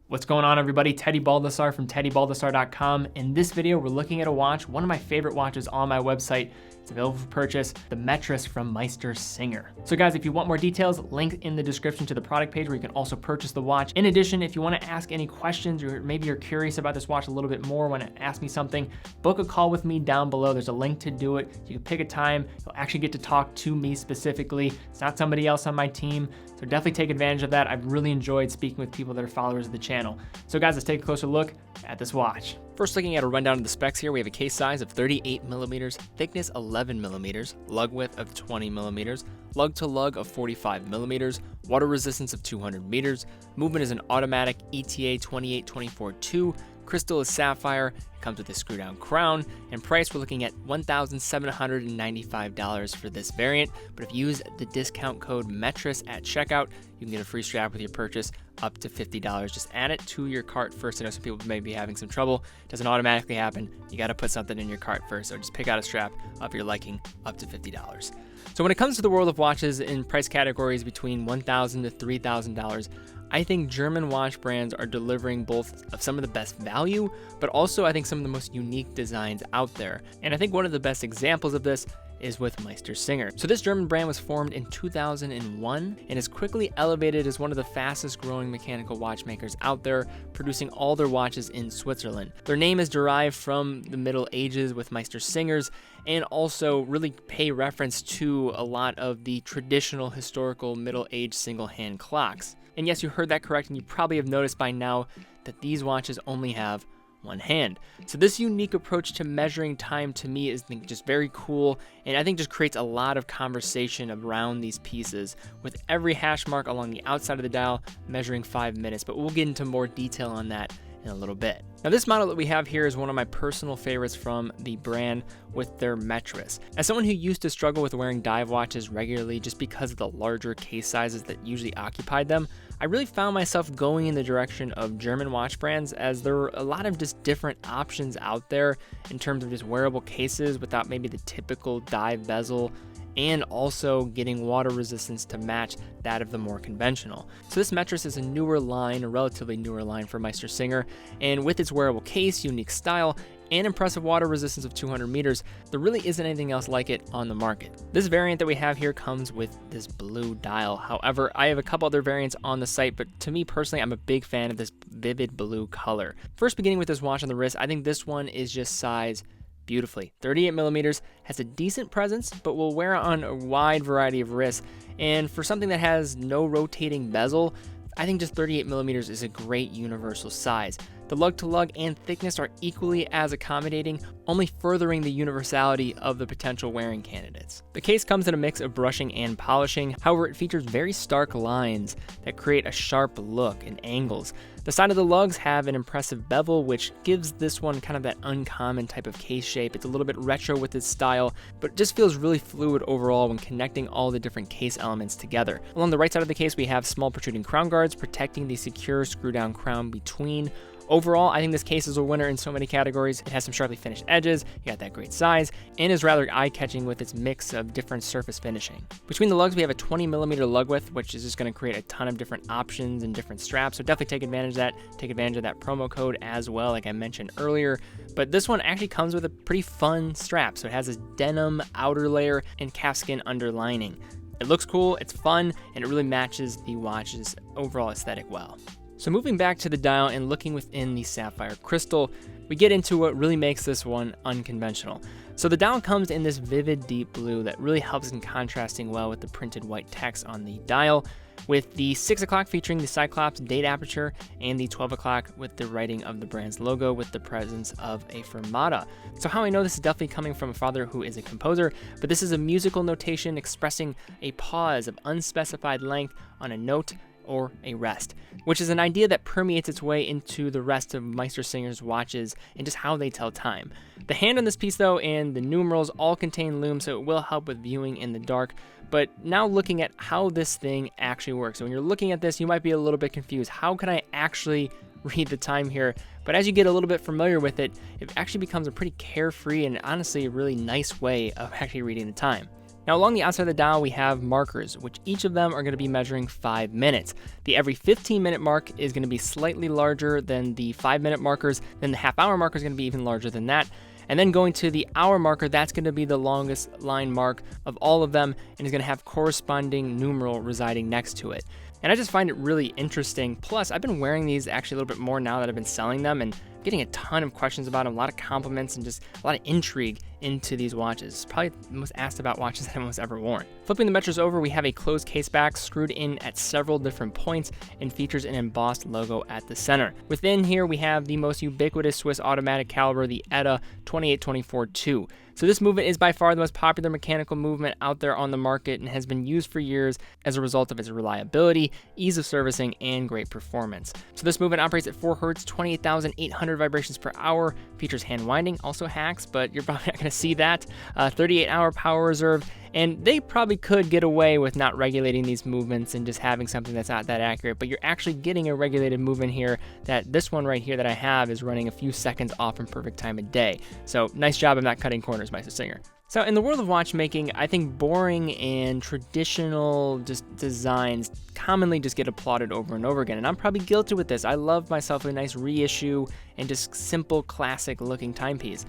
What's going on, everybody? Teddy Baldassarre from teddybaldassarre.com. In this video, we're looking at a watch, one of my favorite watches on my website. It's available for purchase, the Metris from MeisterSinger. So guys, if you want more details, link in the description to the product page where you can also purchase the watch. In addition, if you want to ask any questions or maybe you're curious about this watch a little bit more, want to ask me something, book a call with me down below. There's a link to do it. You can pick a time. You'll actually get to talk to me specifically. It's not somebody else on my team. So definitely take advantage of that. I've really enjoyed speaking with people that are followers of the channel. So guys, let's take a closer look at this watch. First, looking at a rundown of the specs here, we have a case size of 38 millimeters, thickness 11 millimeters, lug width of 20 millimeters, lug to lug of 45 millimeters, water resistance of 200 meters, movement is an automatic ETA 28242, crystal is sapphire, it comes with a screw down crown, and price we're looking at $1,795 for this variant, but if you use the discount code METRIS at checkout, you can get a free strap with your purchase up to $50. Just add it to your cart first. I know some people may be having some trouble. It doesn't automatically happen. You got to put something in your cart first, so just pick out a strap of your liking up to $50. So when it comes to the world of watches in price categories between $1,000 to $3,000, I think German watch brands are delivering both of some of the best value, but also I think some of the most unique designs out there. And I think one of the best examples of this is with MeisterSinger. So this German brand was formed in 2001 and is quickly elevated as one of the fastest growing mechanical watchmakers out there, producing all their watches in Switzerland. Their name is derived from the Middle Ages with MeisterSingers and also really pay reference to a lot of the traditional historical Middle Age single hand clocks. And yes, you heard that correct, and you probably have noticed by now that these watches only have one hand. So this unique approach to measuring time to me is just very cool, and I think just creates a lot of conversation around these pieces, with every hash mark along the outside of the dial measuring 5 minutes, but we'll get into more detail on that in a little bit. Now this model that we have here is one of my personal favorites from the brand with their Metris. As someone who used to struggle with wearing dive watches regularly just because of the larger case sizes that usually occupied them, I really found myself going in the direction of German watch brands, as there were a lot of just different options out there in terms of just wearable cases without maybe the typical dive bezel, and also getting water resistance to match that of the more conventional. So this Metris is a newer line, a relatively newer line for MeisterSinger, and with its wearable case, unique style, and impressive water resistance of 200 meters, there really isn't anything else like it on the market. This variant that we have here comes with this blue dial. However, I have a couple other variants on the site, but to me personally, I'm a big fan of this vivid blue color. First, beginning with this watch on the wrist, I think this one is just sized beautifully. 38 millimeters, has a decent presence, but will wear on a wide variety of wrists. And for something that has no rotating bezel, I think just 38 millimeters is a great universal size. The lug to lug and thickness are equally as accommodating, only furthering the universality of the potential wearing candidates. The case comes in a mix of brushing and polishing. However, it features very stark lines that create a sharp look and angles. The side of the lugs have an impressive bevel, which gives this one kind of that uncommon type of case shape. It's a little bit retro with its style, but it just feels really fluid overall when connecting all the different case elements together. Along the right side of the case, we have small protruding crown guards protecting the secure screw-down crown between. Overall, I think this case is a winner in so many categories. It has some sharply finished edges, you got that great size, and is rather eye-catching with its mix of different surface finishing. Between the lugs, we have a 20 millimeter lug width, which is just going to create a ton of different options and different straps, so definitely take advantage of that. Take advantage of that promo code as well, like I mentioned earlier. But this one actually comes with a pretty fun strap, so it has this denim outer layer and calfskin underlining. It looks cool, it's fun, and it really matches the watch's overall aesthetic well. So moving back to the dial and looking within the sapphire crystal, we get into what really makes this one unconventional. So the dial comes in this vivid deep blue that really helps in contrasting well with the printed white text on the dial, with the 6 o'clock featuring the Cyclops date aperture and the 12 o'clock with the writing of the brand's logo with the presence of a fermata. So how I know this is definitely coming from a father who is a composer, but this is a musical notation expressing a pause of unspecified length on a note or a rest, which is an idea that permeates its way into the rest of MeisterSinger's watches and just how they tell time. The hand on this piece though and the numerals all contain looms, so it will help with viewing in the dark. But now looking at how this thing actually works. So when you're looking at this, you might be a little bit confused. How can I actually read the time here? But as you get a little bit familiar with it, it actually becomes a pretty carefree and honestly a really nice way of actually reading the time. Now along the outside of the dial, we have markers, which each of them are going to be measuring 5 minutes. The every 15-minute mark is going to be slightly larger than the 5-minute markers, then the half-hour marker is going to be even larger than that. And then going to the hour marker, that's going to be the longest line mark of all of them and is going to have corresponding numeral residing next to it. And I just find it really interesting. Plus, I've been wearing these actually a little bit more now that I've been selling them and getting a ton of questions about them, a lot of compliments and just a lot of intrigue into these watches. It's probably the most asked about watches that anyone's ever worn. Flipping the Metris over, we have a closed case back screwed in at several different points and features an embossed logo at the center. Within here, we have the most ubiquitous Swiss automatic caliber, the ETA 28242. So this movement is by far the most popular mechanical movement out there on the market and has been used for years as a result of its reliability, ease of servicing, and great performance. So this movement operates at 4 Hz, 28,800 vibrations per hour, features hand winding, also hacks, but you're probably not going to see that, 38-hour power reserve, and they probably could get away with not regulating these movements and just having something that's not that accurate, but you're actually getting a regulated movement here that this one right here that I have is running a few seconds off from perfect time a day. So nice job of not cutting corners, MeisterSinger. So in the world of watchmaking, I think boring and traditional just designs commonly just get applauded over and over again. And I'm probably guilty with this. I love myself a nice reissue and just simple classic looking timepiece.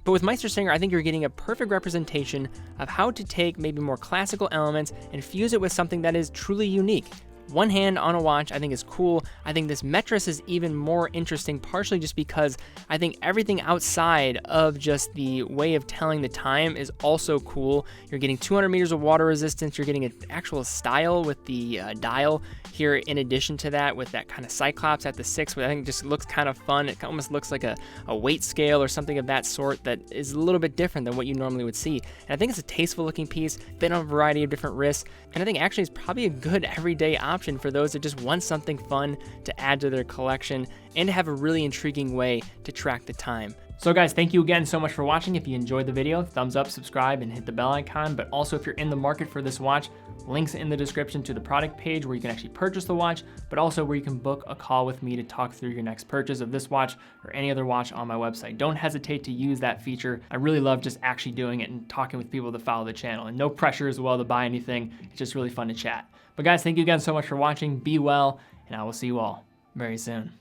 But with MeisterSinger, I think you're getting a perfect representation of how to take maybe more classical elements and fuse it with something that is truly unique. One hand on a watch I think is cool. I think this Metris is even more interesting, partially just because I think everything outside of just the way of telling the time is also cool. You're getting 200 meters of water resistance. You're getting an actual style with the dial here in addition to that, with that kind of cyclops at the 6, which I think just looks kind of fun. It almost looks like a weight scale or something of that sort that is a little bit different than what you normally would see. And I think it's a tasteful looking piece, fit on a variety of different wrists, and I think actually it's probably a good everyday option for those that just want something fun to add to their collection and to have a really intriguing way to track the time. So guys, thank you again so much for watching. If you enjoyed the video, thumbs up, subscribe, and hit the bell icon. But also if you're in the market for this watch, links in the description to the product page where you can actually purchase the watch, but also where you can book a call with me to talk through your next purchase of this watch or any other watch on my website. Don't hesitate to use that feature. I really love just actually doing it and talking with people that follow the channel, and no pressure as well to buy anything. It's just really fun to chat. But guys, thank you again so much for watching. Be well, and I will see you all very soon.